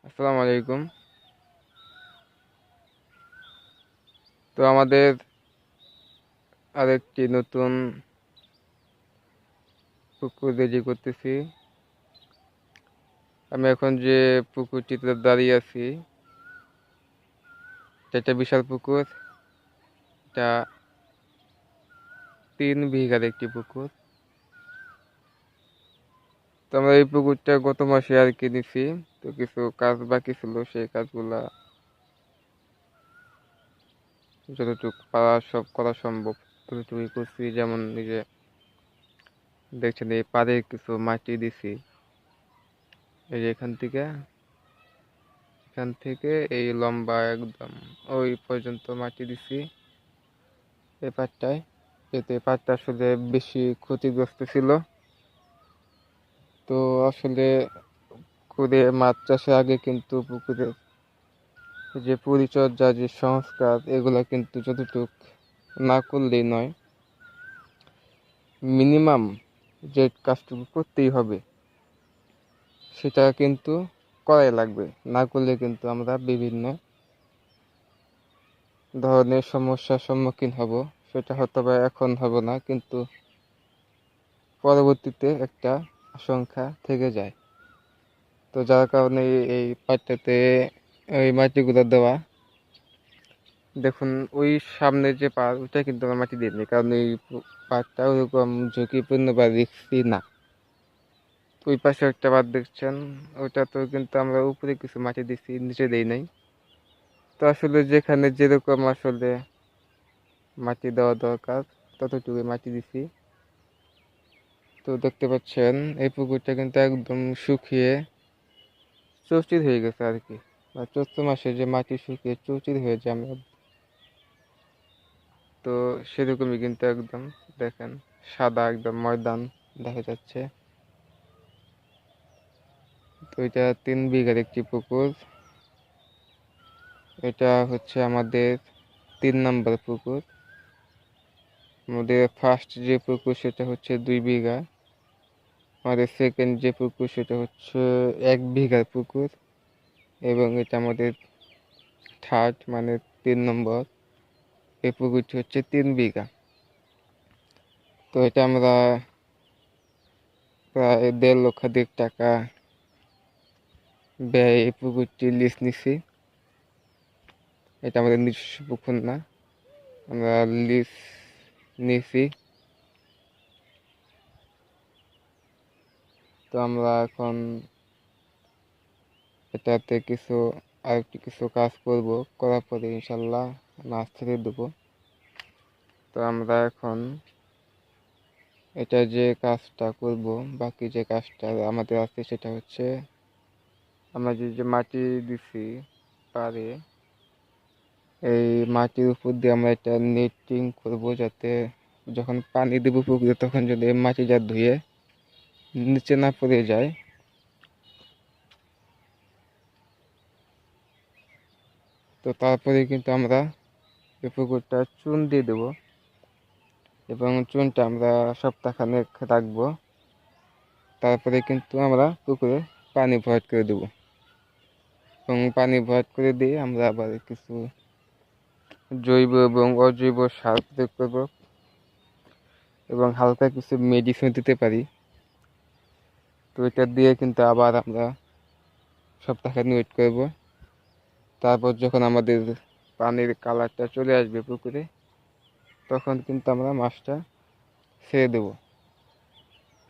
আসসালামু আলাইকুম। তো আমাদের আরেকটি নতুন পুকুর রেডি করতেছি। আমি এখন যে পুকুরটিতে দাঁড়িয়ে আছি এটা বিশাল পুকুর। এটা 3 বিঘার একটি পুকুর। তো আমরা এই পুকুরটা গত মাসে আর কি নিছি। তো কিছু কাজ বাকি ছিল, সেই কাজগুলা যতটুকু পারা সব করা সম্ভব ততটুকুই করছি। যেমন নিজে দেখছেন এই পাড়ে কিছু মাটি দিছি, এই যে এখান থেকে এই লম্বা একদম ওই পর্যন্ত মাটি দিছি এই পাটটায়। যেহেতু এই পাটটা আসলে বেশি ক্ষতিগ্রস্ত ছিল, তো আসলে করে মাছ চাষের আগে কিন্তু পুকুরের যে পরিচর্যা, যে সংস্কার, এগুলো কিন্তু যতটুক না করলেই নয়। মিনিমাম যে কাজটুকু করতেই হবে সেটা কিন্তু করাই লাগবে। না করলে কিন্তু আমরা বিভিন্ন ধরনের সমস্যার সম্মুখীন হব। সেটা হয়তো বা এখন হব না, কিন্তু পরবর্তীতে একটা আশঙ্কা থেকে যায়। তো যার কারণে এই পাটটাতে ওই মাটিগুলো দেওয়া। দেখুন ওই সামনে যে পাড়, ওইটা কিন্তু আমরা মাটি দিইনি, কারণ এই পাড়টা ওরকম ঝুঁকিপূর্ণ বা রিস্কি না। ওই পাশে একটা পাড় দেখছেন, ওইটা তো কিন্তু আমরা উপরে কিছু মাটি দিছি, নিচে দেই নাই। তো আসলে যেখানে যেরকম আসলে মাটি দেওয়া দরকার ততটুকু মাটি দিছি। তো দেখতে পাচ্ছেন এই পুকুরটা কিন্তু একদম শুকিয়ে চৌচির হয়ে গেছে আর কি। বা চৈত্র মাসে যে মাটি শুকিয়ে চৌচির হয়ে যায় আমরা, তো সেরকমই কিন্তু একদম দেখেন সাদা একদম ময়দান দেখা যাচ্ছে। তো এটা 3 বিঘার একটি পুকুর। এটা হচ্ছে আমাদের 3 নম্বর পুকুর। আমাদের ফার্স্ট যে পুকুর সেটা হচ্ছে 2 বিঘা। আমাদের সেকেন্ড যে পুকুর সেটা হচ্ছে 1 বিঘার পুকুর। এবং এটা আমাদের থার্ড মানে 3 নম্বর, এই পুকুরটি হচ্ছে 3 বিঘা। তো এটা আমরা প্রায় 1.5 লক্ষ ব্যয় এই পুকুরটি লিজ নিছি। এটা আমাদের নিজস্ব পুকুর না, আমরা লিজ নিছি। তো আমরা এখন এটাতে আর একটু কিছু কাজ করব, করার পরে ইনশাল্লাহ মাছ ছেড়ে দেবো। তো আমরা এখন এটা যে কাজটা করব, বাকি যে কাজটা আমাদের আছে সেটা হচ্ছে আমরা যে মাটি দিছি পারে, এই মাটির উপর দিয়ে আমরা এটা নেটিং করব, যাতে যখন পানি দেবো পুকুরে তখন যদি মাটিটা ধুয়ে নিচে না পড়ে যায়। তো তারপরে কিন্তু আমরা এই পুকুরটা চুন দিয়ে দেবো, এবং চুনটা আমরা সপ্তাহখানেক রাখবো। তারপরে কিন্তু আমরা পুকুরে পানি ভরাট করে দেবো, এবং পানি ভরাট করে দিয়ে আমরা আবার কিছু জৈব এবং অজৈব সার প্রয়োগ করবো, এবং হালকা কিছু মেডিসিন দিতে পারি। তো এটা দিয়ে কিন্তু আবার আমরা সপ্তাহখানি ওয়েট করব। তারপর যখন আমাদের পানির কালারটা চলে আসবে পুকুরে, তখন কিন্তু আমরা মাছটা ছেড়ে দেব।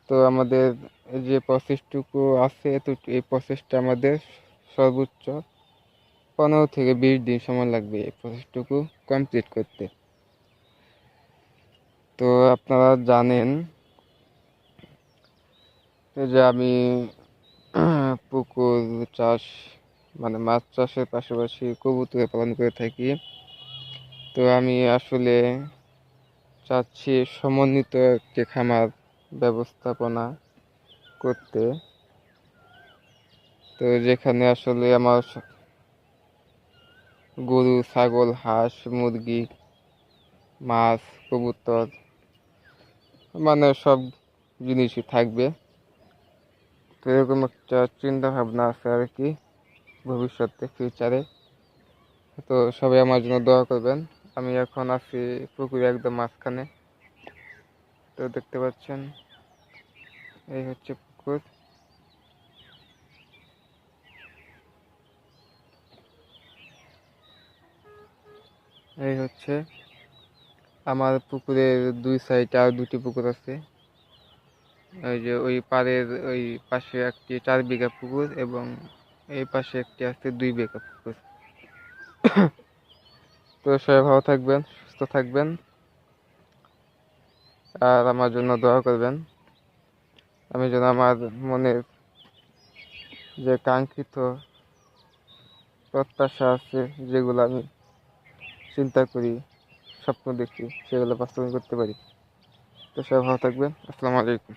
তো আমাদের যে প্রসেসটুকু আছে, এই প্রসেসটা আমাদের সর্বোচ্চ 15 থেকে 20 দিন সময় লাগবে এই প্রসেসটুকু কমপ্লিট করতে। তো আপনারা জানেন যে আমি পুকুর চাষ মানে মাছ চাষের পাশাপাশি কবুতর পালন করে থাকি। তো আমি আসলে চাচ্ছি সমন্বিত একটি খামার ব্যবস্থাপনা করতে। তো যেখানে আসলে আমার গরু, ছাগল, হাঁস, মুরগি, মাছ, কবুতর মানে সব জিনিসই থাকবে। তো এরকম একটা চিন্তা ভাবনা আছে আর কি। ভবিষ্যতে ফিউচারে। তো সবাই আমার জন্য দোয়া করবেন। আমি এখন আছি পুকুরে একদম মাঝখানে। তো দেখতে পাচ্ছেন এই হচ্ছে পুকুর। এই হচ্ছে আমার পুকুরের দুই সাইডে আর দুটি পুকুর আছে। ওই যে ওই পাড়ের ওই পাশে একটি 4 বিঘা পুকুর এবং এই পাশে একটি আছে 2 বিঘা পুকুর। তো সবাই ভালো থাকবেন, সুস্থ থাকবেন আর আমার জন্য দোয়া করবেন। আমি যেন আমার মনের যে কাঙ্ক্ষিত প্রত্যাশা আছে, যেগুলো আমি চিন্তা করি, স্বপ্ন দেখি, সেগুলো বাস্তবায়ন করতে পারি। তো সবাই ভালো থাকবেন। আসসালামু আলাইকুম।